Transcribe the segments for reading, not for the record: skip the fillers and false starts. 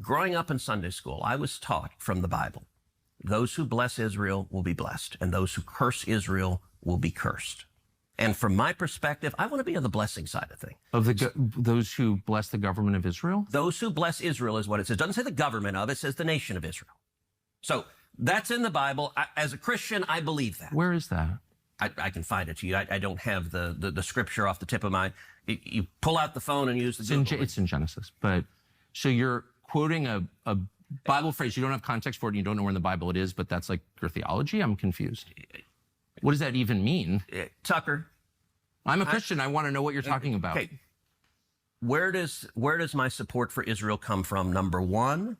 growing up in Sunday school, I was taught from the Bible, those who bless Israel will be blessed, and those who curse Israel will be cursed. And from my perspective, I want to be on the blessing side of things. Of those who bless the government of Israel? Those who bless Israel is what it says. It doesn't say the government of, it says the nation of Israel. So that's in the Bible. As a Christian, I believe that. Where is that? I can find it to you. I don't have the scripture off the tip of my... You pull out the phone and use the Google. It's in Genesis. But so you're quoting a Bible phrase. You don't have context for it and you don't know where in the Bible it is, but that's like your theology? I'm confused. What does that even mean? Tucker. I'm a Christian. I want to know what you're talking about. Okay. Where does my support for Israel come from? Number one,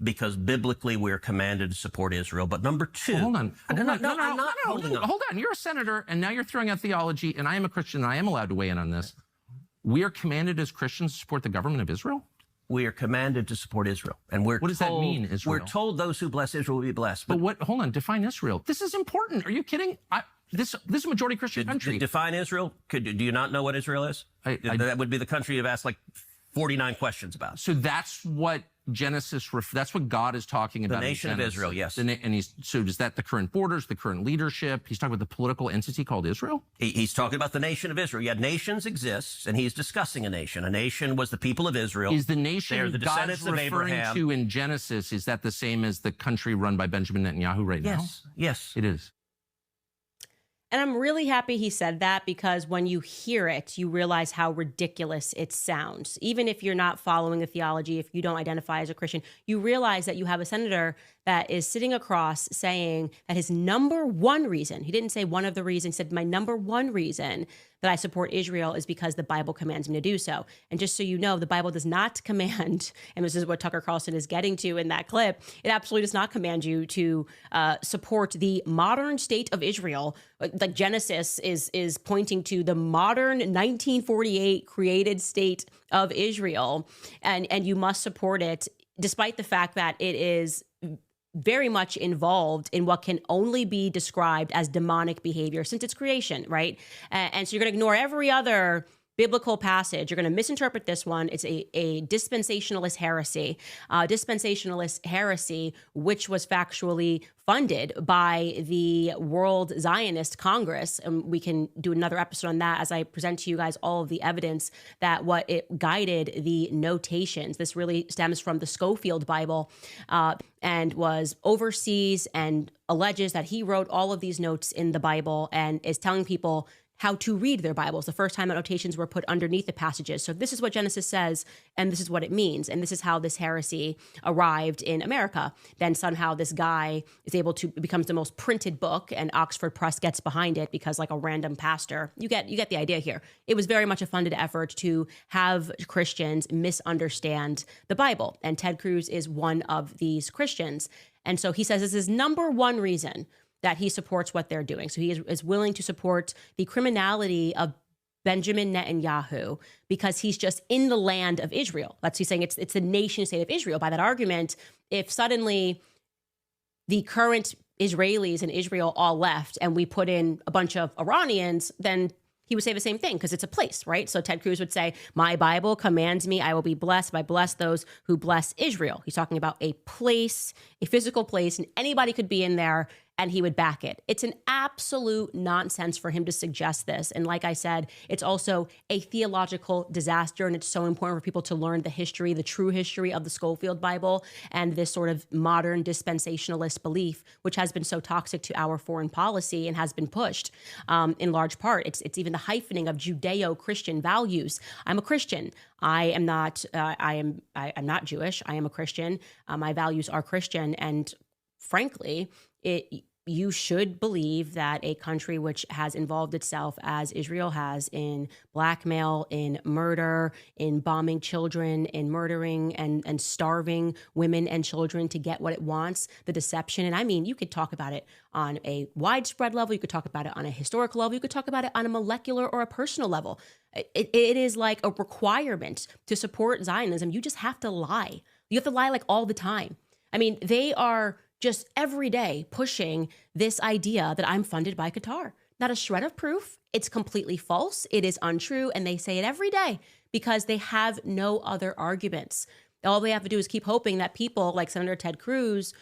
because biblically we're commanded to support Israel. But number two... Hold on. I'm not holding on. Hold on. You're a senator, and now you're throwing out theology, and I am a Christian, and I am allowed to weigh in on this. We are commanded as Christians to support the government of Israel? We are commanded to support Israel. And what does that mean, Israel? We're told those who bless Israel will be blessed. But hold on, define Israel. This is important. Are you kidding? This is a majority Christian country. Define Israel? Do you not know what Israel is? That would be the country you've asked like 49 questions about. So that's what Genesis, that's what God is talking about. The nation of Israel, yes. And so is that the current borders, the current leadership? He's talking about the political entity called Israel? He's talking about the nation of Israel. Yeah, nations exist, and he's discussing a nation. A nation was the people of Israel. Is the nation They're the descendants God's of referring Abraham. to in Genesis, is that the same as the country run by Benjamin Netanyahu right now? Yes. It is. And I'm really happy he said that, because when you hear it, you realize how ridiculous it sounds. Even if you're not following the theology, if you don't identify as a Christian, you realize that you have a senator that is sitting across saying that his number one reason, he didn't say one of the reasons, he said my number one reason that I support Israel is because the Bible commands me to do so. And just so you know, the Bible does not command, and this is what Tucker Carlson is getting to in that clip, it absolutely does not command you to support the modern state of Israel. Like Genesis is pointing to the modern 1948 created state of Israel, and you must support it, despite the fact that it is very much involved in what can only be described as demonic behavior since its creation, right? And so you're going to ignore every other biblical passage. You're going to misinterpret this one. It's a dispensationalist heresy. Dispensationalist heresy, which was factually funded by the World Zionist Congress. And we can do another episode on that as I present to you guys all of the evidence that what it guided the notations. This really stems from the Schofield Bible and was overseas and alleges that he wrote all of these notes in the Bible and is telling people how to read their Bibles. The first time that notations were put underneath the passages. So this is what Genesis says, and this is what it means. And this is how this heresy arrived in America. Then somehow this guy is able to, becomes the most printed book, and Oxford Press gets behind it because like a random pastor, you get the idea here. It was very much a funded effort to have Christians misunderstand the Bible. And Ted Cruz is one of these Christians. And so he says this is number one reason that he supports what they're doing. So he is willing to support the criminality of Benjamin Netanyahu because he's just in the land of Israel. That's he's saying it's the nation state of Israel. By that argument, if suddenly the current Israelis in Israel all left and we put in a bunch of Iranians, then he would say the same thing because it's a place, right? So Ted Cruz would say, my Bible commands me, I will be blessed. I bless those who bless Israel. He's talking about a place, a physical place, and anybody could be in there and he would back it. It's an absolute nonsense for him to suggest this. And like I said, it's also a theological disaster. And it's so important for people to learn the history, the true history of the Schofield Bible and this sort of modern dispensationalist belief, which has been so toxic to our foreign policy and has been pushed in large part. It's even the hyphening of Judeo-Christian values. I'm a Christian. I'm not Jewish. I am a Christian. My values are Christian. And frankly, you should believe that a country which has involved itself as Israel has in blackmail, in murder, in bombing children, in murdering and starving women and children to get what it wants, the deception. And I mean, you could talk about it on a widespread level. You could talk about it on a historical level. You could talk about it on a molecular or a personal level. It is like a requirement to support Zionism. You just have to lie. You have to lie like all the time. I mean, they are just every day pushing this idea that I'm funded by Qatar. Not a shred of proof. It's completely false. It is untrue. And they say it every day because they have no other arguments. All they have to do is keep hoping that people like Senator Ted Cruz,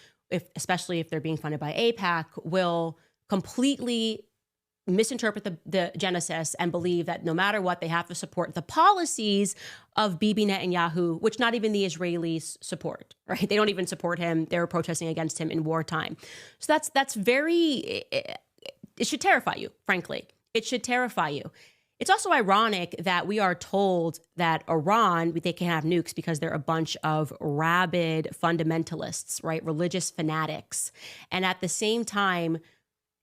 especially if they're being funded by AIPAC, will completely misinterpret the Genesis and believe that no matter what, they have to support the policies of Bibi Netanyahu, which not even the Israelis support, right? They don't even support him. They were protesting against him in wartime. So that's very, it should terrify you, frankly. It should terrify you. It's also ironic that we are told that Iran, they can have nukes because they're a bunch of rabid fundamentalists, right? Religious fanatics. And at the same time,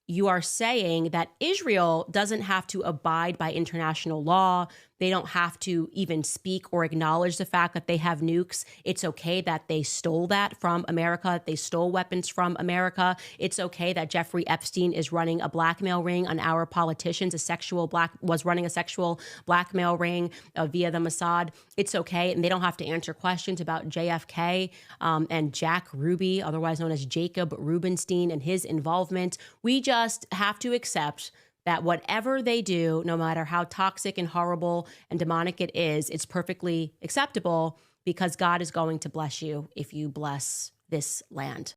you are saying that Israel doesn't have to abide by international law. They don't have to even speak or acknowledge the fact that they have nukes. It's okay that they stole that from America. They stole weapons from America. It's okay that Jeffrey Epstein is running a blackmail ring on our politicians, was running a sexual blackmail ring via the Mossad. It's okay. And they don't have to answer questions about JFK and Jack Ruby, otherwise known as Jacob Rubenstein, and his involvement. We just have to accept that whatever they do, no matter how toxic and horrible and demonic it is, it's perfectly acceptable because God is going to bless you if you bless this land.